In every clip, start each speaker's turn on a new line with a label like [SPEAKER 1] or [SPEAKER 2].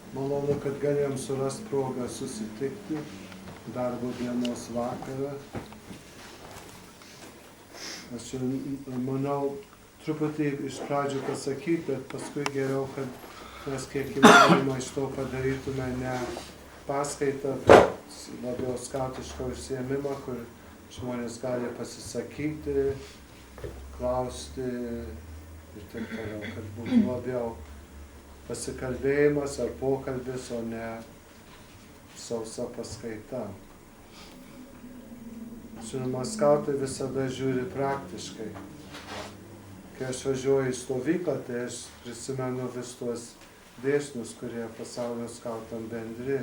[SPEAKER 1] Malonu, kad galėjom surasti progą susitikti darbo dienos vakarą. Aš manau, truputį iš pradžių pasakyti, bet paskui geriau, kad mes kiek įmanoma iš to padarytume ne paskaitą, bet labiau skautišką užsiėmimą, kur žmonės gali pasisakyti, klausti ir taip toliau, kad būtų labiau pasikalbėjimas ar pokalbis, o ne sausa paskaita. Žinoma, skautai visada žiūri praktiškai. Kai aš važiuoju į stovyklą, tai aš prisimenu vis tuos dėsnius, kurie pasaulio skautam bendri.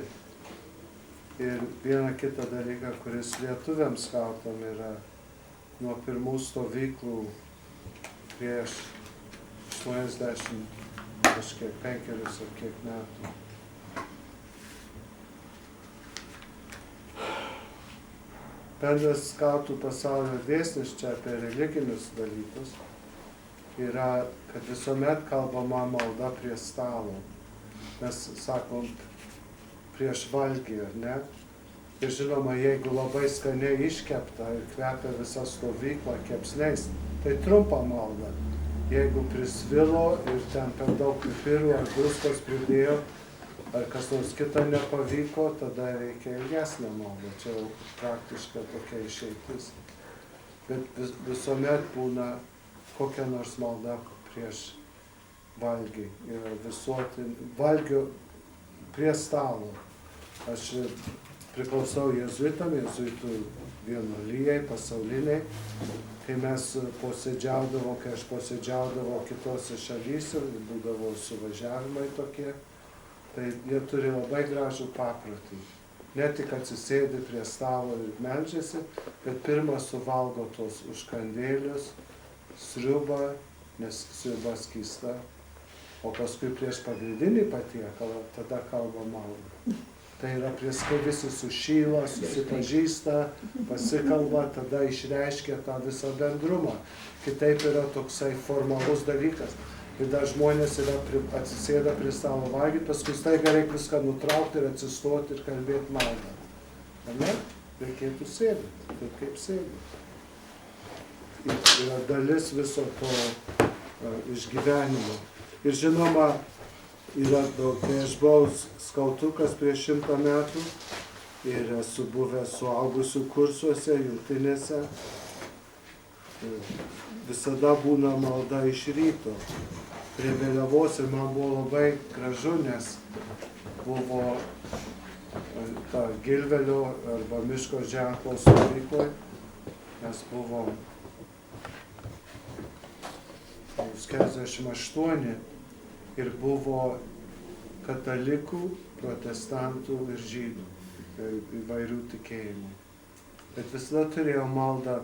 [SPEAKER 1] Ir vieną kitą dalyką, kuris lietuviams skautam yra nuo pirmų stovyklų prieš 80 kažkiek 5 ar kiek metų. Bendras skautų pasaulio dėsnis čia apie religinius dalykus yra, kad visuomet kalbama malda prie stalo. Mes sakom prieš valgį, ar ne? Ir žinoma, jeigu labai skaniai iškepta ir kvepia visą stovyklą kepsniais, tai trumpa malda. Jeigu prisvilo ir ten per daug pipirų ar druskos pridėjo, ar kas nors kita nepavyko, tada reikia ilgesnę maldą. Čia jau praktiška tokia išeitis. Bet visuomet būna kokia nors malda prieš valgį. Ir valgio prie stalo. Aš priklausau jėzuitam, jėzuitų vienuolijai, pasauliniai. Kai mes posėdžiaudavo, kai aš posėdžiaudavo kitose šalyse, būdavo suvažiavimai tokie, tai jie turi labai gražų paprotį. Ne tik atsisėdi prie stalo ir meldžiasi, bet pirmą suvalgo tos užkandėlius, sriubą, nes sriuba skysta, o paskui prieš pagrindinį patiekalą tada kalba maldą. Tai yra kai visi sušyla, susipažįsta, pasikalba, tada išreiškia tą visą bendrumą. Kitaip yra toksai formalus dalykas. Ir dar žmonės atsisėda prie stalo valgyti, paskui staiga reikia viską nutraukti ir atsistoti ir kalbėti maldą. Ar ne? Reikėtų sėdėti, taip kaip sėdėti. Yra dalis viso to išgyvenimo. Ir žinoma, yra daug, kai aš buvau skautukas prieš 100 metų ir esu buvęs suaugusių kursuose, jungtinėse. Visada būna malda iš ryto prie vėliavos ir man buvo labai gražu, nes buvo ta Gilvelio arba miško ženklo stovykloje, mes buvom 48 ir buvo katalikų, protestantų ir žydų, įvairių tikėjimų. Bet visada turėjau maldą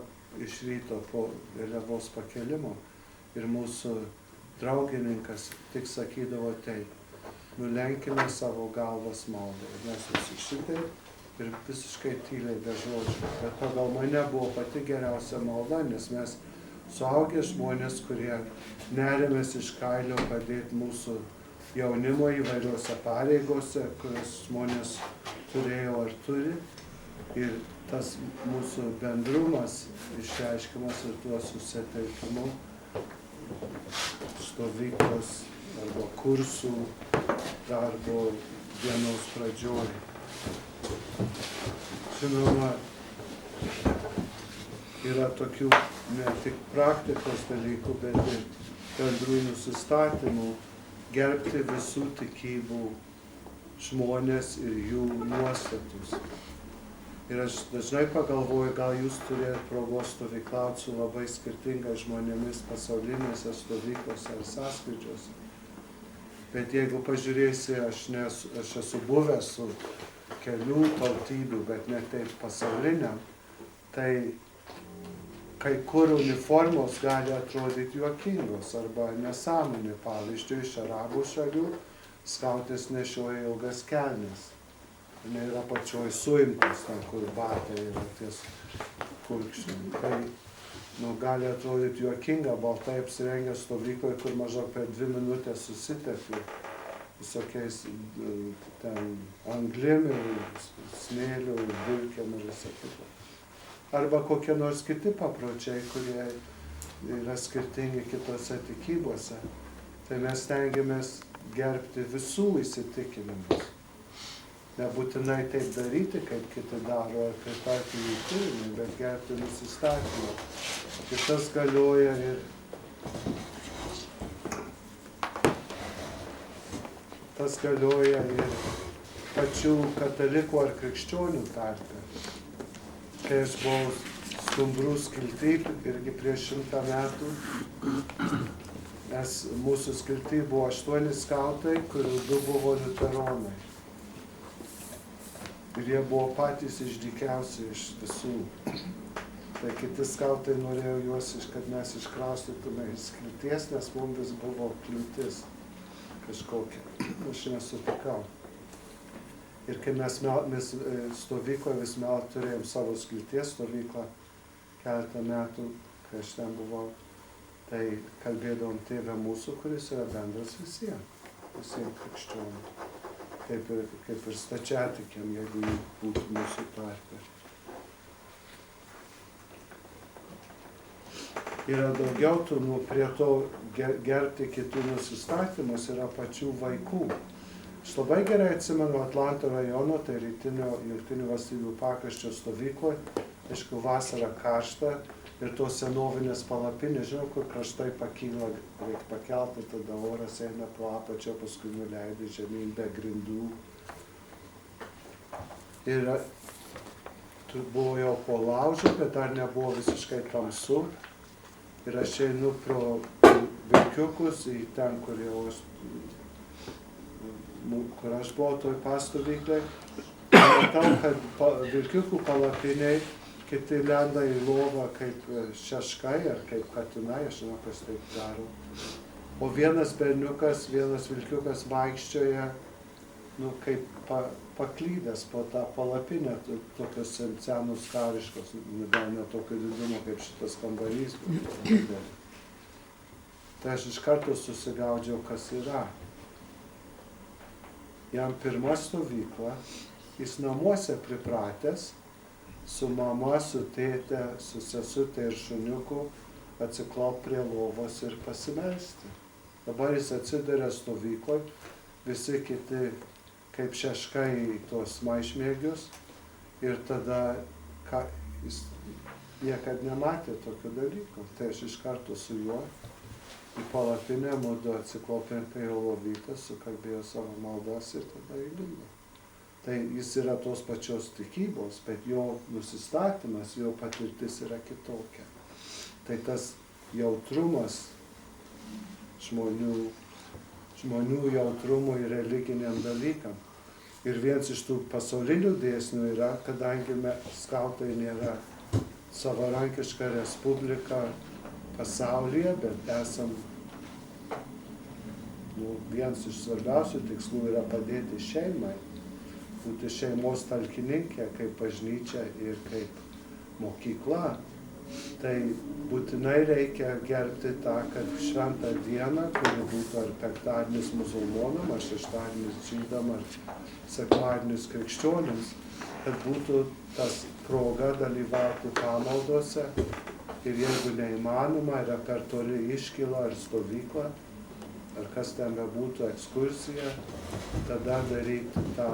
[SPEAKER 1] iš ryto po vėliavos pakelimo ir mūsų draugininkas tik sakydavo taip, nulenkime savo galvas maldą. Ir mes visi šitaip ir visiškai tyliai be žodžių. Bet pagal mane buvo pati geriausia malda, nes mes suaugę žmonės, kurie nerėmės iš kailio padėti mūsų jaunimo įvairiuose pareigose, kurias žmonės turėjo ar turi. Ir tas mūsų bendrumas išreiškiamas ir tuo susitelkimu stovyklos arba kursų darbo dienos pradžioj. Žinoma, yra tokių ne tik praktikos dalykų, bet ir bendrų nusistatymų gerbti visų tikybų žmonės ir jų nuostatus. Ir aš dažnai pagalvoju, gal jūs turėjot progos stovyklauti su labai skirtingais žmonėmis pasaulinėse stovyklose ar sąskrydžiuose. Bet jeigu pažiūrėsi, aš esu buvęs su kelių tautybių, bet ne taip pasauliniam, tai kai kur uniformos gali atrodyti juokingos arba nesąmonė. Pavyzdžiui, iš arabų šalių skautės nešioja ilgas kelnes. Nėra pačioj suimtas, ten kur batai yra ties kulkšniai. Tai gali atrodyti juokinga, baltai apsirengę stovykloje, kur maždaug per 2 minutės susitepi visokiais ten anglim ir smėliu ir dulkėm ir visą kitą. Arba kokie nors kiti papročiai, kurie yra skirtingi kitose tikybose. Tai mes stengiamės gerbti visų įsitikinimus. Nebūtinai taip daryti, kaip kiti daro, ar pritarti jų turinį, bet gerbti nusistatymą. Ir tas galioja ir pačių katalikų ar krikščionių tarpe. Kai aš buvau Stumbrų skilty irgi prieš 100 metų, mūsų skilty buvo 8 skautai, kurių 2 buvo liuteronai. Ir jie buvo patys išdykiausi iš visų. Tai kiti skautai norėjo juos, kad mes iškraustytume iš skilties, nes mums vis buvo kliūtis kažkokia. Aš nesutikau. Ir kai mes stovykloje vis turėjom savo skilties stovyklą keletą metų, kai aš ten buvau, tai kalbėdavom Tėve mūsų, kuris yra bendras visiems krikščionių. Kaip ir stačiatikiam, jeigu jų būtų mūsų tarpe. Yra daugiau tų, prie to gerbti kitų nusistatymus yra pačių vaikų. Aš labai gerai atsimenu Atlanto rajono, tai rytinio Jungtinių valstybių pakraščio stovykloje, aišku, vasara karšta ir tos senovinės palapinės, žinau, kur kraštai pakyla, reikia pakelti, tada oras eina pro apačią, paskui nuleidi žemyn be grindų. Ir buvo jau po laužo, bet dar nebuvo visiškai tamsu. Ir aš einu pro vilkiukus į ten, kur aš buvau toj pastovyklai. Matau, kad vilkiukų palapiniai kiti lenda į lovą kaip šeškai ar kaip katinai, aš žinau, kas taip daro. O vienas berniukas, vienas vilkiukas vaikščioja, kaip paklydęs po tą palapinę, tokios senus kariškos, gal ne tokio didumo kaip šitas kambarys. Tai aš iš karto susigaudžiau, kas yra. Jam pirma stovykla, jis namuose pripratęs, su mama, su tėte, su sesutė ir šuniuku atsiklaupt prie lovos ir pasimelsti. Dabar jis atsiduria stovykloje, visi kiti kaip šeškai į tuos maišmėgius ir tada jis niekad nematė tokių dalykų. Tai aš iš karto su juo į palapinę, mudu atsiklaupėm prie jo lovytės, sukalbėjo savo maldas ir tada įlindo. Tai jis yra tos pačios tikybos, bet jo nusistatymas, jo patirtis yra kitokia. Tai tas jautrumas žmonių jautrumui religiniam dalykam. Ir vienas iš tų pasaulinių dėsnių yra, kadangi skautai nėra savarankiška respublika pasaulyje, bet esam, vienas iš svarbiausių tikslų yra padėti šeimai, būti šeimos talkininkė, kaip bažnyčia ir kaip mokykla. Tai būtinai reikia gerbti tą, kad šventą dieną, kuri būtų ar penktadienis musulmonam, ar šeštadienis žydam, ar sekmadienis krikščionims, kad būtų tas proga dalyvauti pamaldose ir jeigu neįmanoma, yra per toli iškyla ar stovykla, ar kas ten bebūtų ekskursija, tada daryti tą,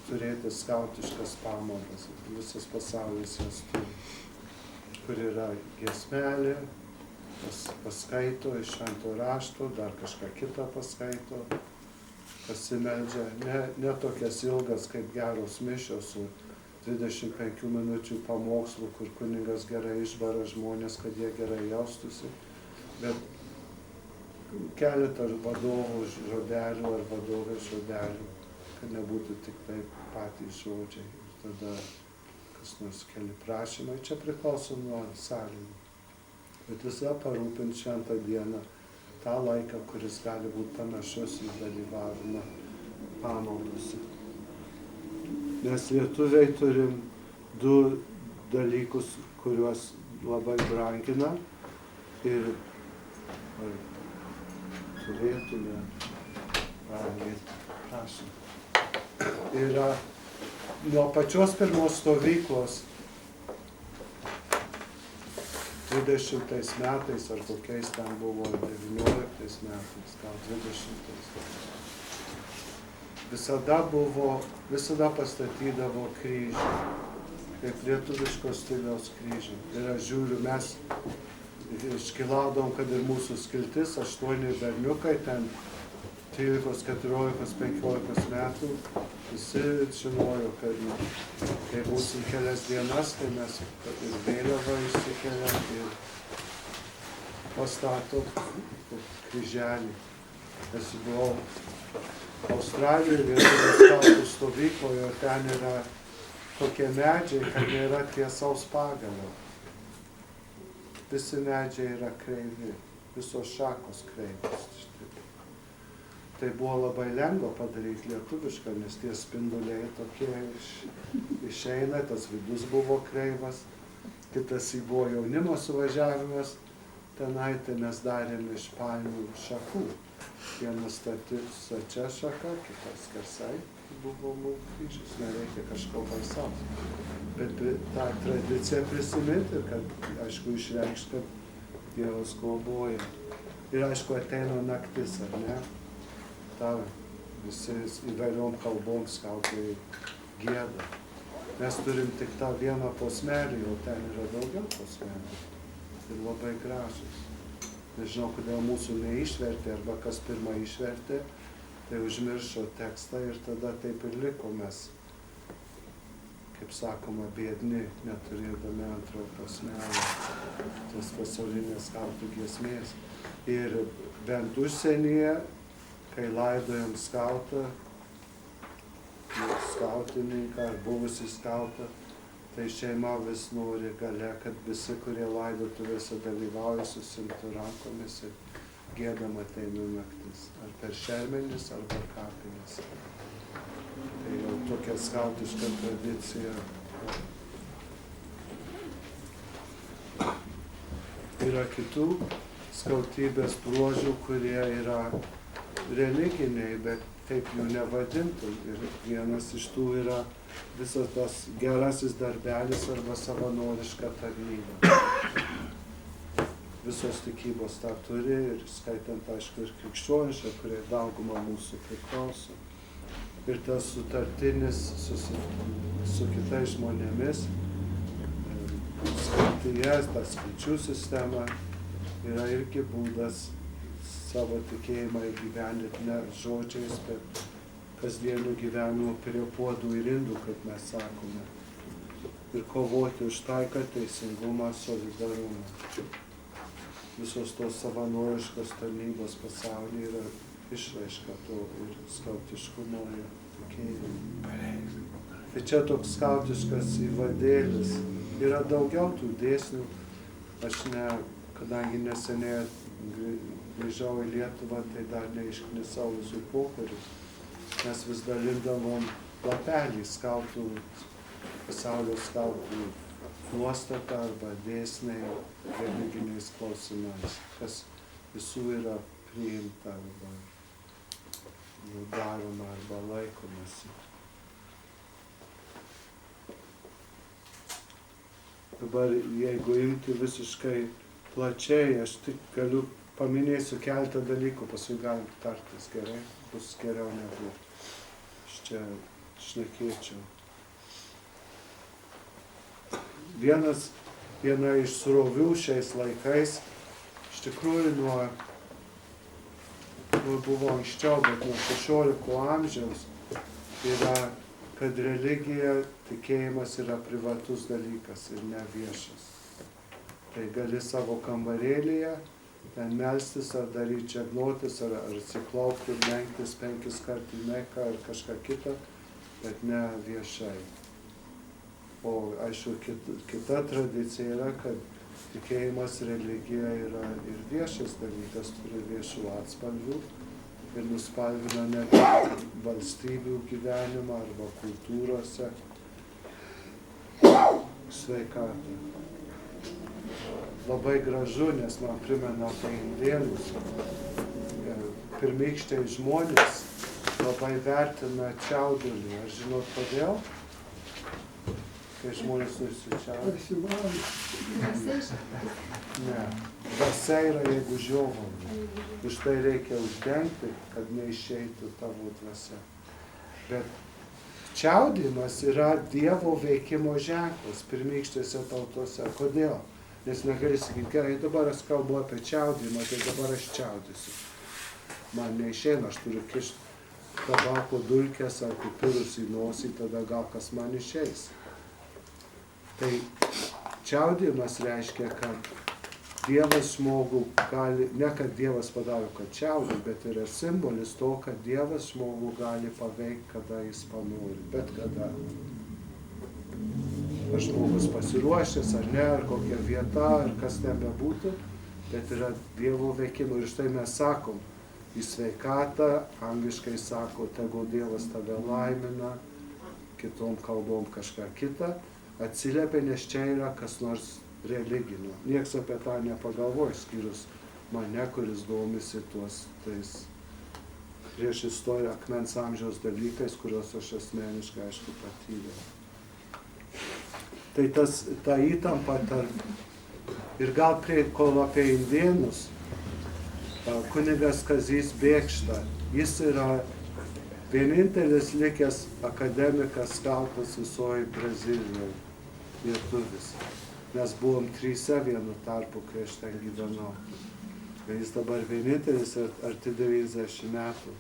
[SPEAKER 1] turėti skautiškas pamaldas. Visas pasaulis jas turi, kur yra giesmelė, paskaito iš švento rašto, dar kažką kitą paskaito, pasimeldžia, ne tokias ilgas kaip geros mišios su 25 minučių pamokslų, kur kunigas gerai išbara žmonės, kad jie gerai jaustųsi, bet keletą vadovų žodelių ar vadovės žodelių, kad nebūtų tik tai patys žodžiai. Ir tada kas nors keli prašymai, čia priklauso nuo sąlygų. Bet visada parūpinti šventą dieną tą laiką, kuris gali būti panašus į dalyvavimą pamaldose. Mes lietuviai turim 2 dalykus, kuriuos labai brangina ir turėtume branginti. Prašom. Yra nuo pačios pirmos stovyklos 20 metais ar kokiais ten buvo 19 metais, gal 20. Visada pastatydavo kryžių, kaip lietuviško stiliaus kryžių. Ir aš žiūriu, mes iškilaudom, kad ir mūsų skiltis, 8 berniukai, ten 13, 14, 15 metų, visi žinojo, kad kai būsim kelias dienas, tai mes ir vėliavą išsikeliam ir pastatom kryželį. Aš buvau Australijoje, Lietuvos skautų stovykloje, ten yra tokie medžiai, kad nėra tiesaus pagalio. Visi medžiai yra kreivi, visos šakos kreivos. Tai buvo labai lengva padaryti lietuvišką, nes tie spinduliai tokie išeina, tas vidus buvo kreivas. Kitas buvo jaunimo suvažiavimas tenai, tai mes darėm iš palmių šakų. Vienas stačia šaka, kitas skersai buvo mūsų kryžius, nereikia kažko baisaus. Bet tą tradiciją prisiminti, kad, aišku, išreikšti, kad Dievas globoja. Ir, aišku, ateina naktis, ar ne? Ta visi įvairiom kalbom skautai gieda. Mes turim tik tą vieną posmelį, o ten yra daugiau posmelių. Ir labai gražus. Nežinau, kodėl mūsų neišvertė, arba kas pirmą išvertė, tai užmiršo tekstą ir tada taip ir liko mes, kaip sakoma, biedni, neturėdami antrojo posmelio, tos pasaulinės skautų giesmės. Ir bent užsienyje, kai laidojam skautą, skautininką ar buvusį skautą, tai šeima vis nori gale, kad visi, kurie laidotuvėse dalyvauja, susimtų rankomis ir giedama ateina naktis. Ar per šermenis, arba kapines. Tai jau tokia skautiška tradicija. Yra kitų skautybės bruožų, kurie yra religiniai, bet taip jų nevadintų. Ir vienas iš tų yra visas tas gerasis darbelis arba savanoriška tarnyba. Visos tikybos tą turi ir skaitant, aišku, ir krikščionišką, kurie dauguma mūsų priklauso. Ir tas sutartinis su kitais žmonėmis, skaityje, ta skaičių sistema yra irgi būdas savo tikėjimą įgyvendinti ne žodžiais, bet kasdienių gyvenimų prie puodų ir indų, kaip mes sakome. Ir kovoti už taiką, teisingumą, solidarumą. Visos tos savanoriškos tarnybos pasaulyje yra išraiška to ir skautiškumo ir tikėjimo. Tai čia toks skautiškas įvadėlis. Yra daugiau tų dėsnių. Aš kadangi neseniai grįžau į Lietuvą, tai dar neišknisau visų popierių. Mes vis dalindavom lapelį skautų, pasaulio skautų nuostatą arba dėsniai religiniais klausimais, kas visų yra priimta arba daroma arba laikomasi. Dabar, jeigu imti visiškai plačiai, aš tik paminėsiu keletą dalykų, paskui galim tartis, gerai? Bus geriau negu aš čia šnekėčiau. Viena iš srovių šiais laikais, iš tikrųjų buvo anksčiau, bet nuo 16 amžiaus yra, kad religija, tikėjimas yra privatus dalykas ir ne viešas. Tai gali savo kambarėlyje ten melstis ar daryti čegnotis, ar atsiklaupti ir lenktis 5 kartų į Meką ar kažką kitą, bet ne viešai. O aišku, kita tradicija yra, kad tikėjimas religija yra ir viešas dalykas, turi viešų atspalvių ir nuspalvina net valstybių gyvenimą arba kultūrose sveikatą. Labai gražu, nes man primena apie indėnus. Pirmykščiai žmonės labai vertina čiaudulį. Ar žinot kodėl? Kai žmonės nusičiaudo. Ne. Dvasia yra, jeigu žiovauja. Už tai reikia uždengti, kad neišeitų tavo dvasia. Bet čiaudimas yra Dievo veikimo ženklas pirmykštėse tautose. Kodėl? Nes negali sakyti, gerai, dabar aš kalbu apie čiaudimą, tai dabar aš čiaudysiu. Man neišeina, aš turiu kišti tabako dulkes ar pipirus į nosį, tada gal kas man išeis. Tai čiaudimas reiškia, kad Dievas žmogų gali, ne kad Dievas padaro, kad čiaudė, bet yra simbolis to, kad Dievas žmogų gali paveikti, kada jis panori, bet kada. Ar žmogus pasiruošęs, ar ne, ar kokia vieta, ar kas nebebūtų, bet yra Dievo veikimo. Ir štai mes sakom, į sveikatą, angliškai sako, tegul Dievas tave laimina, kitom kalbom kažką kitą, atsiliepia, nes čia yra kas nors religinio. Niekas apie tą nepagalvoja, skyrus mane, kuris domisi tuos tais prieš istoriją akmens amžiaus dalykais, kuriuos aš asmeniškai, aišku, patyriau. Tai ta įtampa tarp ir gal prie kol apie indėnus, kunigas Kazys Bėkšta, jis yra vienintelis likęs akademikas skautas visoje Brazilijoje, lietuvis. Mes buvom 3 vienu tarpu, kai aš ten gyvenau. Jis dabar vienintelis arti 90 metų.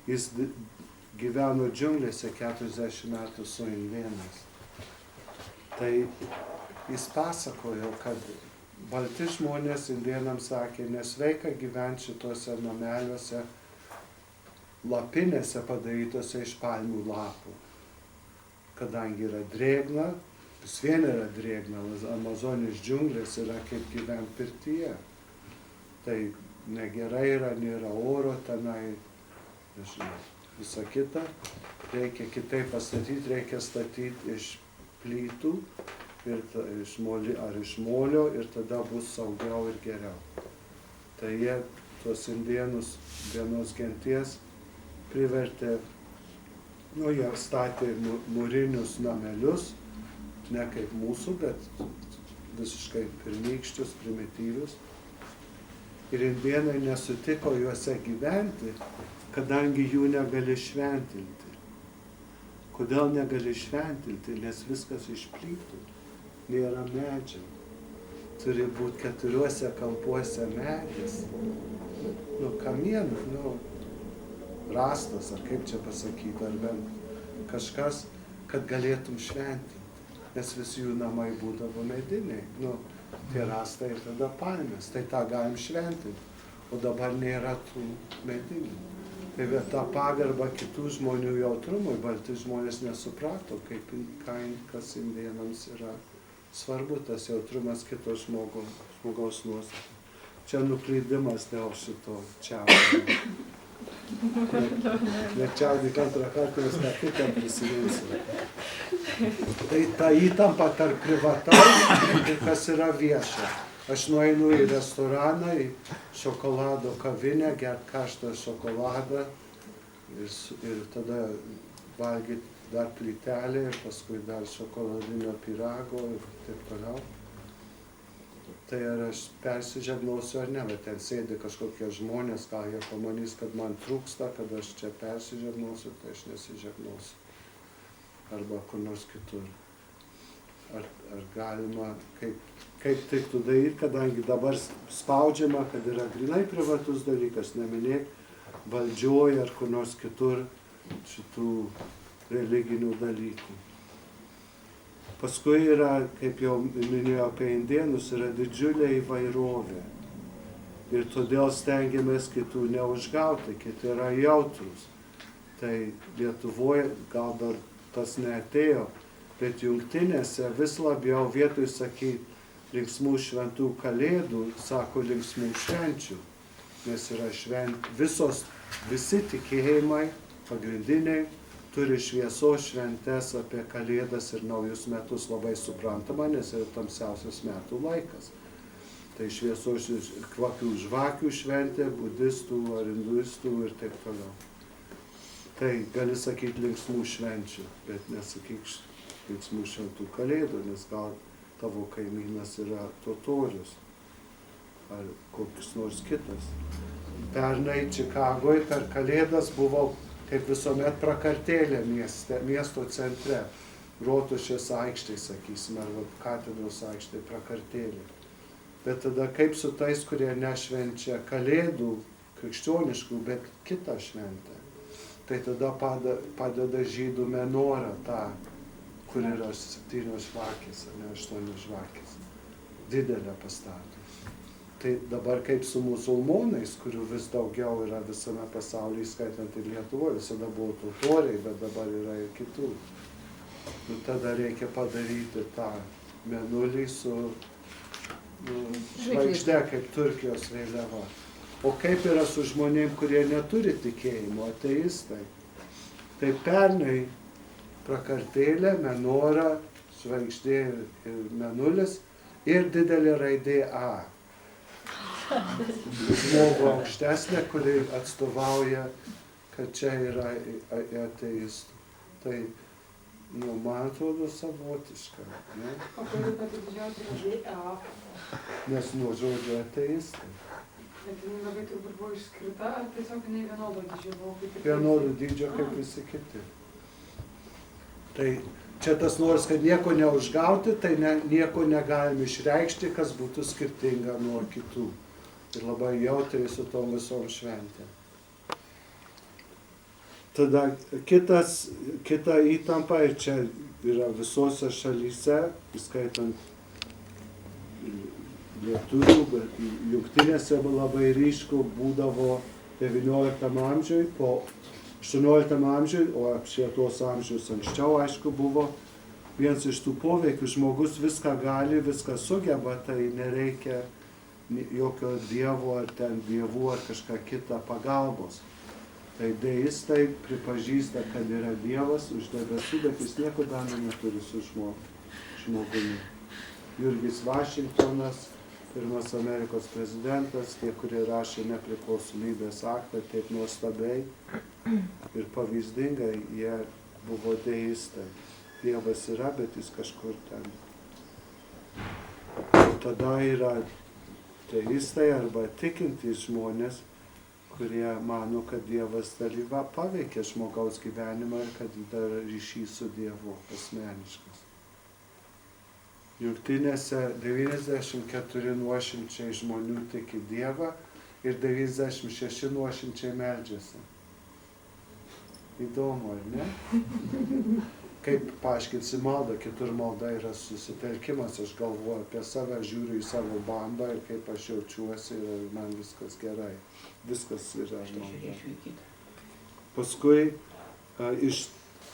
[SPEAKER 1] Jis gyveno džiunglėse 40 metų su indėnais. Tai jis pasakojo, kad balti žmonės indėnams sakė, nesveika gyventi šitose nameliuose, lapinėse padarytose iš palmių lapų. Kadangi yra drėgna, vis vien yra drėgna, Amazonės džiunglės yra kaip gyventi pirtyje. Tai negerai yra, nėra oro tenai, nežinau, visa kita. Reikia kitaip pastatyti, reikia statyti iš plytų ir iš molio ir tada bus saugiau ir geriau. Tai jie tuos indėnus vienos genties privertė, jie statė mūrinius namelius, ne kaip mūsų, bet visiškai pirmykščius, primityvius. Ir indėnai nesutiko juose gyventi, kadangi jų negali šventinti. Kodėl negali šventinti? Nes viskas iš plytų. Nėra medžių. Turi būti 4 kampuose medis. Kamienų, rastas, ar kaip čia pasakyti, ar bent kažkas, kad galėtum šventinti. Nes visi jų namai būdavo mediniai. Tie rastai ir tada palmės. Tai tą galim šventinti. O dabar nėra tų medinių. Tai tą pagarbą kitų žmonių jautrumui, balti žmonės nesuprato, kas indėnams yra svarbu, tas jautrumas kito žmogaus nuostatų. Čia nuklydimas dėl šito čiaudimo. Nečiaudyk antrą kartą, nes tą kitą prisiminsiu. Tai ta įtampa tarp privataus ir kas yra vieša. Aš nueinu į restoraną, į šokolado kavinę, gert karštą šokoladą ir tada valgyti dar plytelę ir paskui dar šokoladinio pyrago ir taip toliau. Tai ar aš persižegnosiu ar ne, bet ten sėdi kažkokie žmonės, gal jie pamanys, kad man trūksta, kad aš čia persižegnosiu, tai aš nesižegnosiu. Arba kur nors kitur. Ar galima, kaip tiktų daryti, kadangi dabar spaudžiama, kad yra grinai privatus dalykas, neminėk valdžioj ar kur nors kitur šitų religinių dalykų. Paskui yra, kaip jau minėjau apie indėnus, yra didžiulė įvairovė. Ir todėl stengiamės kitų neužgauti, kiti yra jautrus. Tai Lietuvoje gal dar tas neatėjo, bet jungtinėse vis labiau vietoj sakyti linksmų šventų kalėdų, sako linksmų švenčių. Nes yra visi tikėjimai, pagrindiniai, turi šviesos šventes apie kalėdas ir naujus metus labai suprantama, nes yra tamsiausias metų laikas. Tai šviesos kvapių žvakių šventė, budistų ar hinduistų ir taip toliau. Tai gali sakyti linksmų švenčių, bet nesakyk linksmų šventų kalėdų, nes gal tavo kaimynas yra totorius ar kokius nors kitas. Pernai Čikagoje per kalėdas buvau kaip visuomet prakartėlė miesto centre. Rotušės aikštėje, sakysime, arba katedros aikštėje prakartėlė. Bet tada kaip su tais, kurie nešvenčia kalėdų, krikščioniškų, bet kitą šventę. Tai tada padeda žydų menorą tą, kur yra 7 žvakės, ne 8 žvakės. Didelę pastato. Tai dabar kaip su musulmonais, kurių vis daugiau yra visame pasaulyje, skaitant ir Lietuvoje, visada buvo totoriai, bet dabar yra ir kitų. Nu, tada reikia padaryti tą mėnulį su žvaigžde, kaip Turkijos vėliava. O kaip yra su žmonėm, kurie neturi tikėjimo, ateistai? Tai pernai prakartėlė, menora, žvaigždė ir mėnulis ir didelė raidė A. Žmogų aukštesnė, kuri atstovauja, kad čia yra ateistų. Tai man atrodo savotiška, ne?
[SPEAKER 2] O kodėl pati didžiausia raidė A?
[SPEAKER 1] Nes nuo žodžio ateistai.
[SPEAKER 2] Bet jinai labai turbūt buvo išskirta, ar tiesiog jinai vienodo dydžio buvo kaip ir...
[SPEAKER 1] Vienodo dydžio kaip visi kiti. Tai čia tas noras, kad nieko neužgauti, tai nieko negalim išreikšti, kas būtų skirtinga nuo kitų. Ir labai jautriai su tom visom šventėm. Tada kita įtampa, ir čia yra visose šalyse, įskaitant lietuvių, bet jungtinėse labai ryšku būdavo 19 amžiui, po 18 amžiui, o apšvietos amžius anksčiau, aišku, buvo vienas iš tų poveikių, žmogus viską gali, viską sugeba, tai nereikia jokio dievo ar ten dievų ar kažką kitą pagalbos. Tai deistai pripažįsta, kad yra Dievas už debesų, bet jis nieko bendro neturi su žmogumi. Jurgis Vašingtonas, pirmas Amerikos prezidentas, tie, kurie rašė nepriklausomybės aktą, taip nuostabiai ir pavyzdingai, jie buvo deistai. Dievas yra, bet jis kažkur ten. O tada yra deistai arba tikintys žmonės, kurie mano, kad Dievas paveikia žmogaus gyvenimą ir kad yra ryšys su Dievu asmeniškas. Jungtinėse 94 nuošimčiai žmonių tiki Dievą ir 96 nuošimčiai meldžiasi. Įdomu, ar ne? Kaip paaiškinsi maldą, kitur malda yra susitelkimas, aš galvoju apie save, žiūriu į savo bandą ir kaip aš jaučiuosi ir man viskas gerai. Viskas yra malda. Paskui iš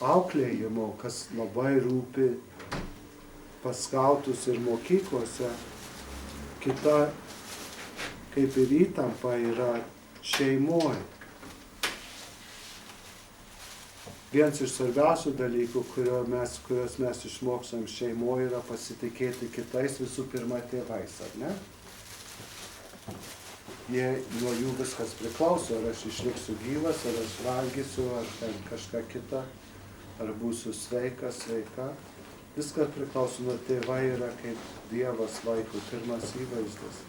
[SPEAKER 1] auklėjimo, kas labai rūpi paskautus ir mokyklose, kita kaip ir įtampa yra šeimoje. Vienas iš svarbiausių dalykų, kuriuos mes išmokstam šeimoje, yra pasitikėti kitais, visų pirma tėvais, ar ne? Nuo jų viskas priklauso, ar aš išliksiu gyvas, ar aš valgysiu, ar ten kažką kitą, ar būsiu sveikas, sveika. Viskas priklauso nuo tėvai, yra kaip Dievas vaikų pirmas įvaizdis.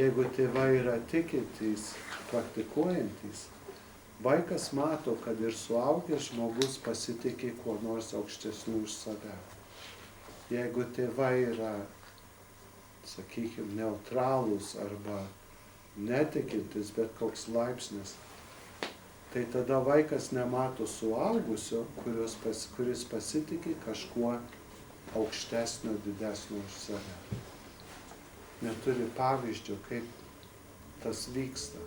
[SPEAKER 1] Jeigu tėvai yra tikintys, praktikuojantys, vaikas mato, kad ir suaugęs žmogus pasitikė kuo nors aukštesnių už save. Jeigu tėvai yra, sakykime, neutralūs arba netikintis, bet koks laipsnis, tai tada vaikas nemato suaugusio, kuris pasitikė kažkuo aukštesnio, didesnio už save. Neturi pavyzdžio, kaip tas vyksta.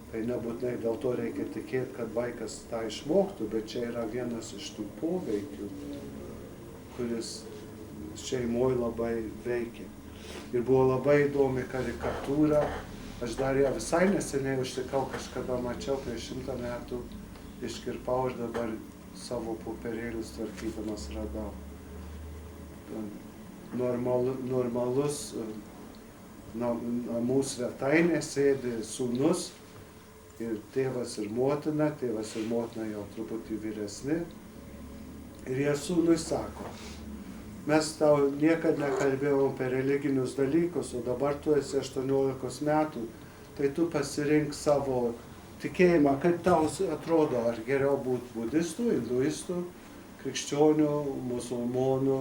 [SPEAKER 1] Tai nebūtinai dėl to reikia tikėti, kad vaikas tą išmoktų, bet čia yra vienas iš tų poveikių, kuris šeimoje labai veikia. Ir buvo labai įdomi karikatūra, aš dar ją visai neseniai užtikau, kažkada mačiau, prieš 100 metų iškirpau ir dabar savo popierėlius tvarkydamas radau. Normalus namų svetainė sėdi sūnus, ir tėvas ir motina jau truputį vyresni. Ir jie sūnui sako, mes tau niekad nekalbėjom apie religinius dalykus, o dabar tu esi 18 metų, tai tu pasirink savo tikėjimą, kaip tau atrodo, ar geriau būti budistų, hinduistų, krikščionių, musulmonų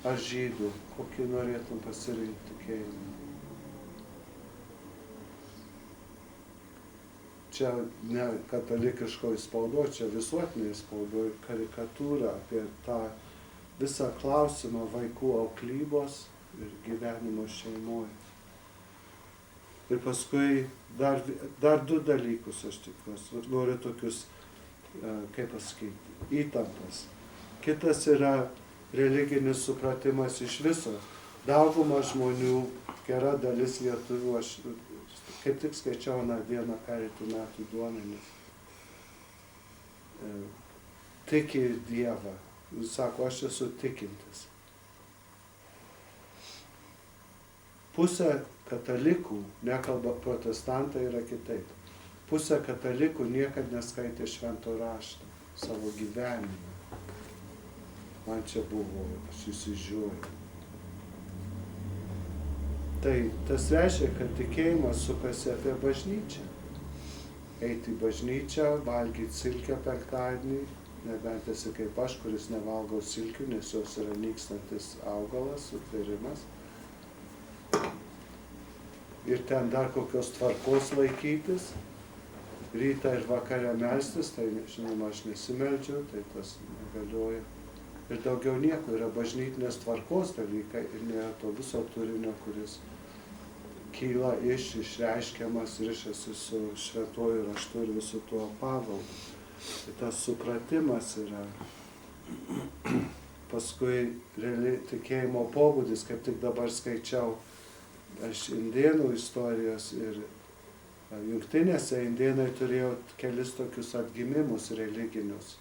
[SPEAKER 1] ar žydų, kokį norėtum pasirinkti tikėjimą. Čia ne katalikiškoji spaudoje, čia visuotinėje spaudoje karikatūra apie tą visą klausimą vaikų auklybos ir gyvenimo šeimoje. Ir paskui dar 2 dalykus aš tikiuosi, noriu tokius, kaip pasakyti, įtampas. Kitas yra religinis supratimas iš viso. Dauguma žmonių, gera dalis lietuvių, aš kaip tik skaičiau vieną pereitų metų duomenis, tiki Dievą. Jis sako, aš esu tikintis. Pusė katalikų, nekalba protestantai, yra kitaip. Pusė katalikų niekad neskaitė švento rašto savo gyvenime. Man čia buvo, aš įsižiūrėjau. Tai tas reiškia, kad tikėjimas sukasi apie bažnyčią. Eiti į bažnyčią, valgyti silkę penktadienį, nebent esi kaip aš, kuris nevalgo silkių, nes jos yra nykstantis augalas, sutvėrimas. Ir ten dar kokios tvarkos laikytis, rytą ir vakarę melstis, tai žinoma, aš nesimeldžiu, tai tas negalioja. Ir daugiau nieko, yra bažnytinės tvarkos dalykai ir nėra to viso turinio, kuris kyla išreiškiamas, rišasi su šventuoju raštu ir visu tuo paveldu. Tai tas supratimas yra. Paskui tikėjimo pobūdis, kaip tik dabar skaičiau aš indėnų istorijos ir jungtinėse indėnai turėjo kelis tokius atgimimus religinius.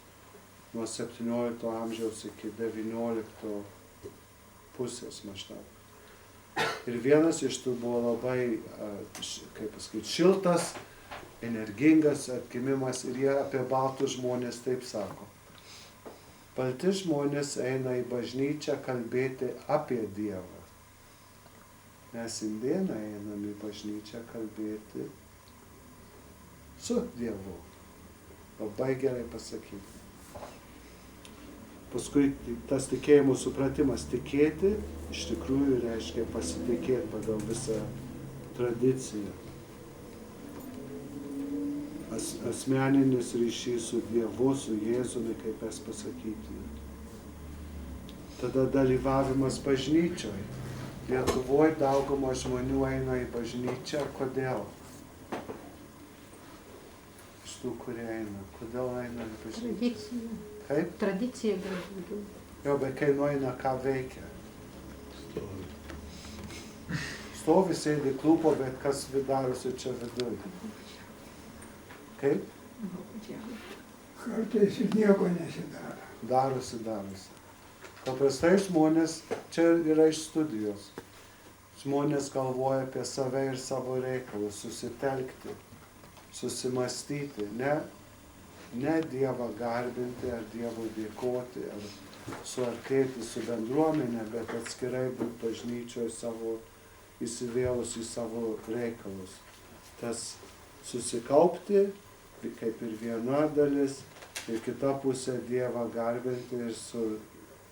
[SPEAKER 1] Nuo 17 amžiaus iki 19 pusės maždaug. Ir vienas iš tų buvo labai, kaip pasakyti, šiltas, energingas atgimimas ir jie apie baltus žmonės taip sako. Balti žmonės eina į bažnyčią kalbėti apie Dievą. Mes indėnai einam į bažnyčią kalbėti su Dievu. Labai gerai pasakyti. Paskui tas tikėjimo supratimas tikėti iš tikrųjų reiškia pasitikėti pagal visą tradiciją. Asmeninis ryšys su Dievu, su Jėzumi, kaip mes pasakytume. Tada dalyvavimas bažnyčioje. Lietuvoje dauguma žmonių eina į bažnyčią. Kodėl? Iš tų, kurie eina. Kodėl eina į bažnyčią?
[SPEAKER 3] Tradicija.
[SPEAKER 1] Kaip?
[SPEAKER 3] Tradicija daugiau.
[SPEAKER 1] Jo, bet kai nueina, ką veikia? Stovi, sėdi, klūpo, bet kas darosi čia viduje? Kaip?
[SPEAKER 4] Kartais ir nieko nesidaro.
[SPEAKER 1] Darosi. Paprastai žmonės, čia yra iš studijos, žmonės galvoja apie save ir savo reikalus, susitelkti, susimastyti, ne Dievą garbinti ar Dievui dėkoti, ar suartėti su bendruomenė, bet atskirai būti bažnyčioje savo, įsivėlus į savo reikalus. Tas susikaupti, kaip ir viena dalis, ir kita pusė Dievą garbinti ir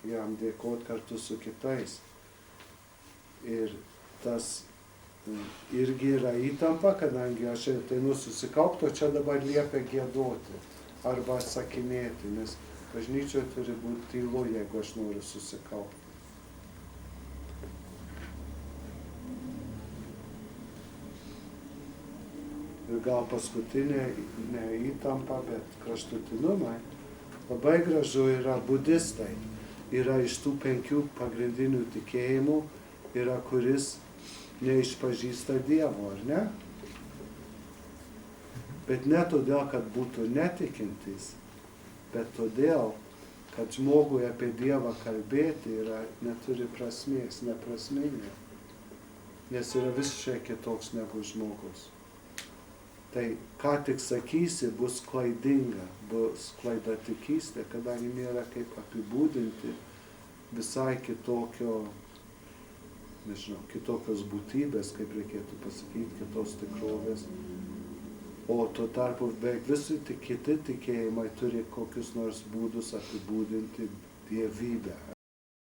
[SPEAKER 1] jam dėkoti kartu su kitais. Ir tas irgi yra įtampa, kadangi aš ateinu susikaupti, o čia dabar liepia giedoti arba sakinėti, nes bažnyčioje turi būti tylu, jeigu aš noriu susikaupti. Ir gal paskutinė ne įtampa, bet kraštutinumai. Labai gražu yra budistai. Yra iš tų 5 pagrindinių tikėjimų, yra kuris neišpažįsta Dievo, ar ne? Bet ne todėl, kad būtų netikintys, bet todėl, kad žmogui apie Dievą kalbėti neturi prasmės, neprasminga, nes yra visiškai kitoks negu žmogus. Tai ką tik sakysi, bus klaidinga, bus klaida tikystė, kadangi nėra kaip apibūdinti visai kitokio, nežinau, kitokios būtybės, kaip reikėtų pasakyti, kitos tikrovės. O tuo tarpu beveik visi kiti tikėjimai turi kokius nors būdus apibūdinti dievybę